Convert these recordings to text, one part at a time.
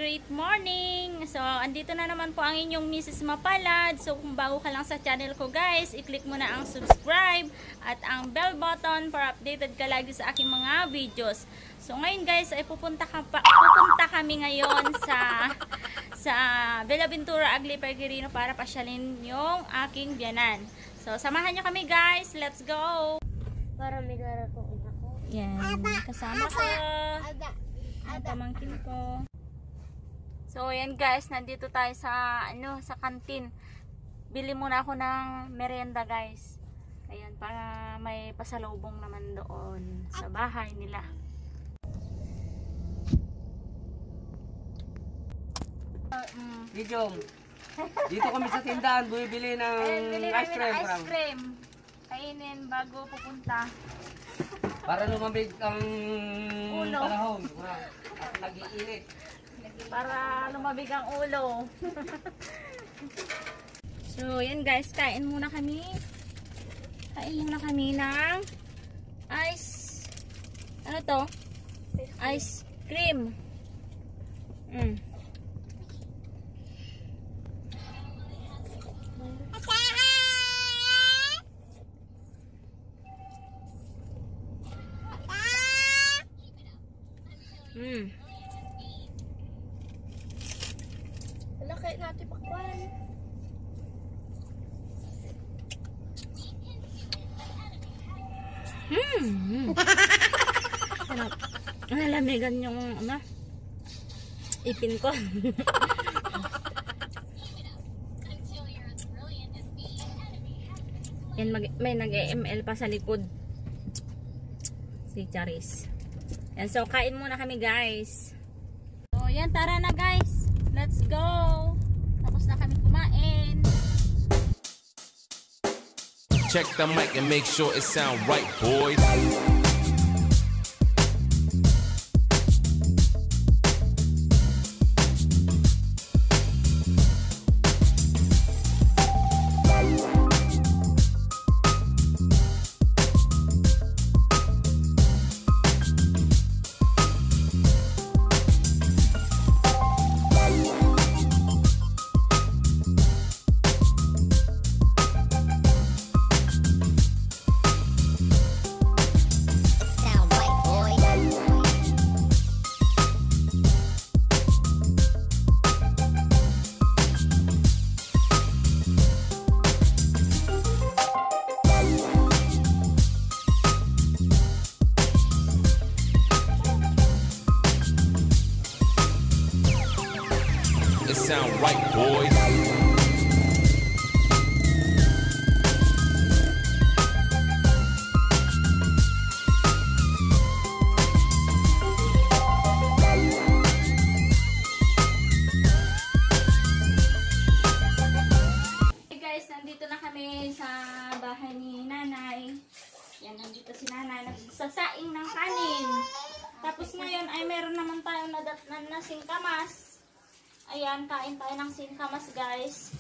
great morning! So, andito na naman po ang inyong Mrs. Mapalad. So, kung bago ka lang sa channel ko guys, i-click mo na ang subscribe at ang bell button para updated ka lagi sa aking mga videos. So, ngayon guys, ay pupunta kami ngayon sa Bellaventura Agli Peregrino para pasyalin yung aking biyanan. So, samahan nyo kami guys. Let's go! Para may darating ako. Yan, kasama ko. Ang pamangkin ko. So, ayan guys, nandito tayo sa kantin. Bili muna ako ng merienda guys. Ayan, para may pasalubong naman doon sa bahay nila. Dijong, dito kami sa tindahan, bumibili ng ice cream. Ice cream. Kainin bago pupunta. Para lumamig ang Ulo. panahon. At nag-iinit. Para lumabig ang ulo. So, yan guys, kain muna kami. Kain muna kami ng ice. Ano to? Ice cream. Wala kayo natin pakwan. Nalamigan yung ipin ko. Yan, may nag-ML pa sa likod. Si Charis. Yan, so kain muna kami guys. So yan, tara na guys. Let's go. Tapos na kami kumain. Check the mic and make sure it sound right, boys. It sound right, boys. Hey guys, nandito na kami sa bahay ni nanay. Yan, nandito si nanay nagsasaing ng kanin. Tapos ngayon ay meron naman tayong nadatnan na singkamas. Ayan, kain tayo ng singkamas guys.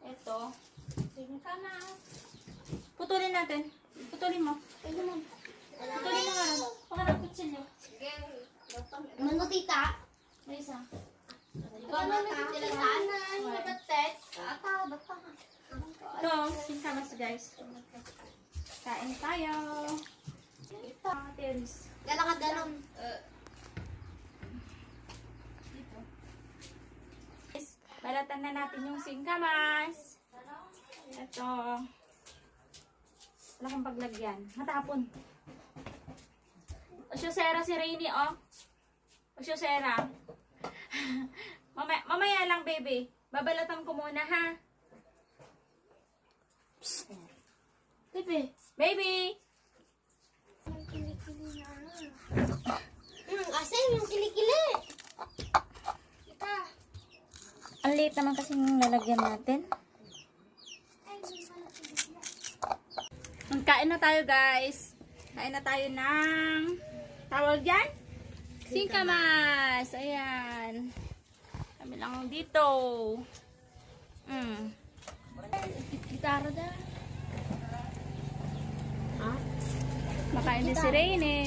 Ito. Singkamas. Putulin natin. Putulin mo. Putulin mo nga rin. Pangarap kutsilyo. Ano tita? May isa. Ikaw na tita. Sana. Nagatet. Ito, singkamas guys. Kain tayo. Ito. Teris. Galakad ganun. Balatan na natin yung singkamas. Ito. Wala kang paglagyan. Matapon. Osyosera si Rainy, oh. Osyosera. Mamaya lang, baby. Babalatan ko muna, ha? Psst. Baby. Baby! Yung kilikili na. Kasi yung kilikili. Kita. Ang liit naman kasi yung lalagyan natin. Kain na tayo guys. Kain na tayo ng tawag dyan? Singkamas. Ayan. Kami lang dito. Gitara da. Makain din si Rene.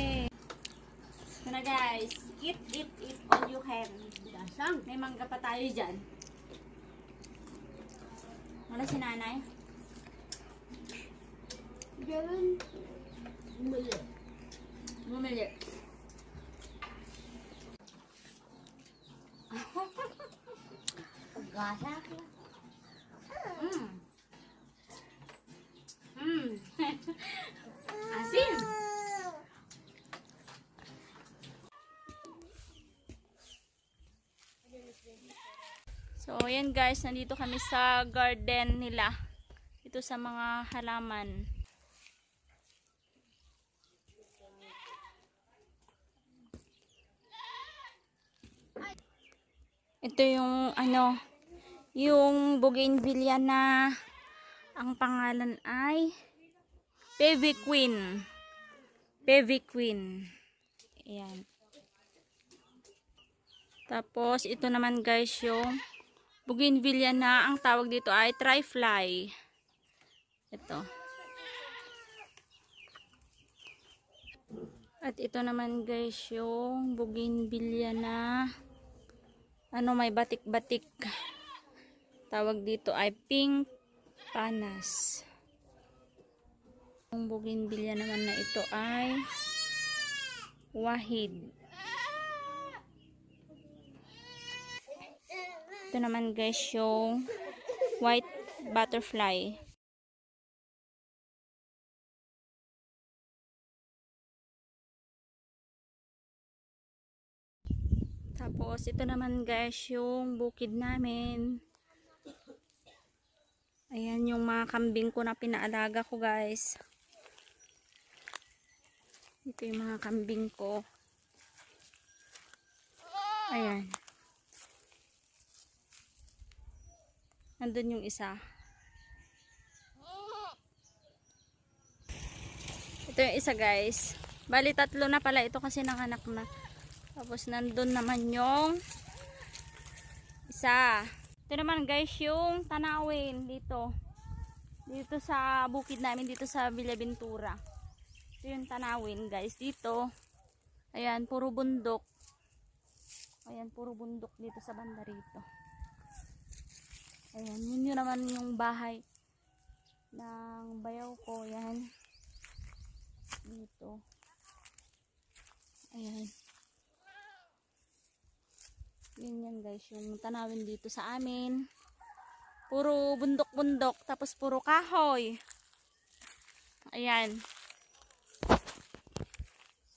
Ito na guys. Eat, eat, eat all you can. May mangga pa tayo dyan. Wala si nanay? Gawin. Bumili. Bumili. Gasa. Asim. So, ayan guys, nandito kami sa garden nila. Ito sa mga halaman. Ito yung ano, yung bougainvillea na ang pangalan ay Pevy Queen. Pevy Queen. Ayan. Tapos, ito naman guys yung bougainvillea na ang tawag dito ay tri-fly. Ito. At ito naman guys yung bougainvillea na ano, may batik-batik. Tawag dito ay pink panas. Yung bougainvillea naman na ito ay wahid. Ito naman guys yung white butterfly. Tapos ito naman guys yung bukid namin. Ayan yung mga kambing ko na pinaalaga ko guys. Ito yung mga kambing ko. Ayan. Nandun yung isa. Ito yung isa guys. Bali 3 na pala ito kasi nanganak na. Tapos nandun naman yung isa. Ito naman guys yung tanawin dito. Dito sa bukid namin, dito sa Villaventura. Ito yung tanawin guys. Dito. Ayan, puro bundok. Ayan, puro bundok dito sa banda rito. Ayan, yun naman yung bahay ng bayaw ko. Ayan. Dito. Ayan. Yun yan guys, yung tanawin dito sa amin. Puro bundok-bundok, tapos puro kahoy. Ayan.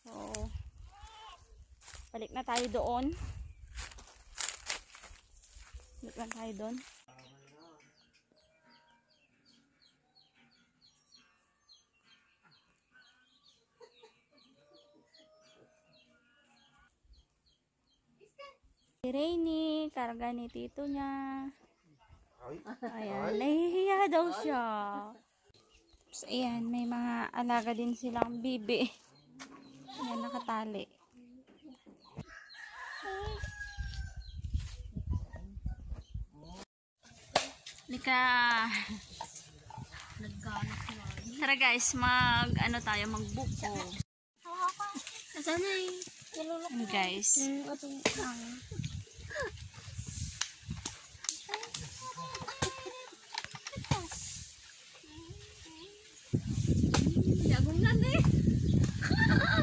So, balik na tayo doon. Balik na tayo doon. Si Rainy, karga ni tito niya. Ayan, nahihiya daw siya. So, ayan, may mga alaga din silang bibi. Ayan, nakatali. Lika. Tara guys, ano tayo, magbuko. Nasaan na eh? Ayan guys.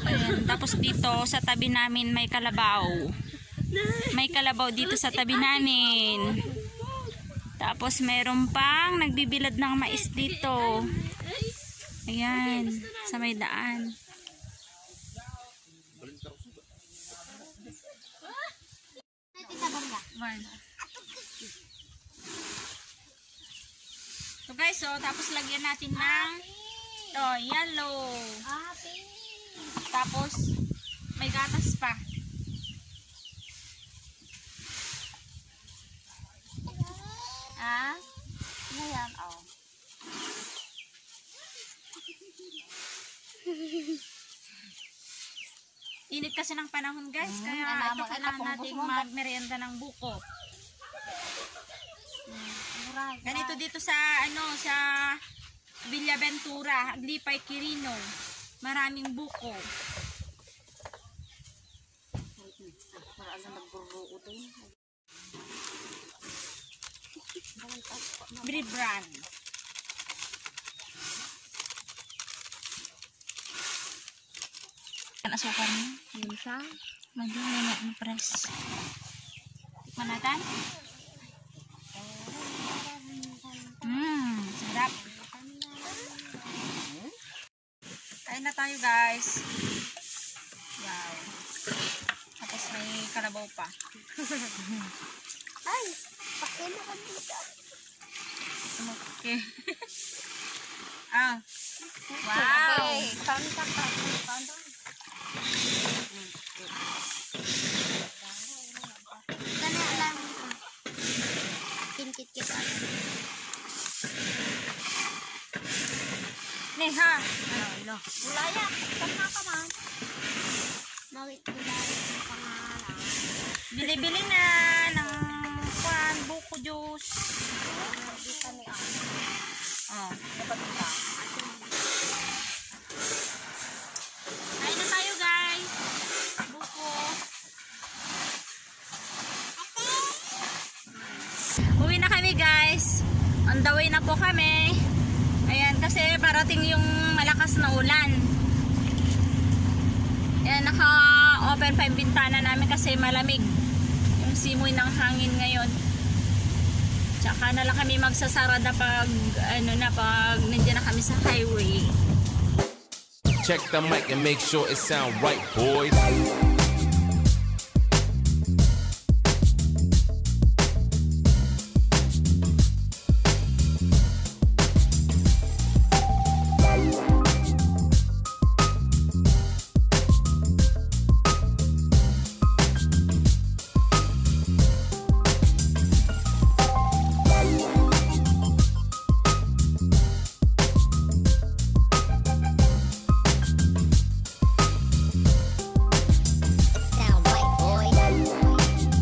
Ayan, tapos dito sa tabi namin may kalabaw. May kalabaw dito sa tabi namin. Tapos meron pang nagbibilad ng mais dito. Ayan, sa may daan. So guys, so tapos lagyan natin ng yellow. Tapos may gatas pa. Ayan, oh. Init kasi ng panahon guys, kaya ito kailangan natin magmerienda ng buko. Ganito dito sa sa Villaventura, Aglipay, Quirino. Maraming buko. Family brand. Ang asukar mo? Ano siya? Madali na impress. Tikman natin. Sarap. Kain na tayo guys. Wow. Tapos may kalabaw pa. Ay, pakilo ka dito. Okay. Ah. Wow. Kanta ka. Kanta. Gana lang ka. Kinkit kita. Neha. Ano? Bulaya. Kanta ka man. Bakit bulaya ang pangalan? Bili-bili na ng buko juice. Hindi kami ang. Oh, dapat ito. Kain na tayo guys. Buko. Uwi na kami guys. On the way na po kami. Ayan kasi parating yung malakas na ulan. Ayan, naka-open pa yung bintana namin kasi malamig. Yung simoy ng hangin ngayon. Tsaka na lang kami magsasara na pag nandiyan na kami sa highway. Check the mic and make sure it sound right, boys. Sound white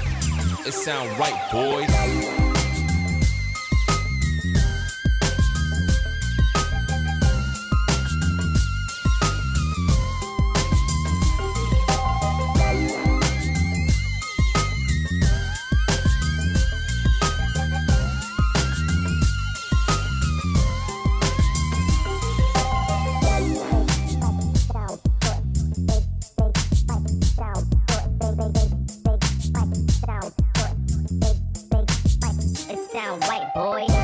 boy. It sound right, boys. It sound white boy.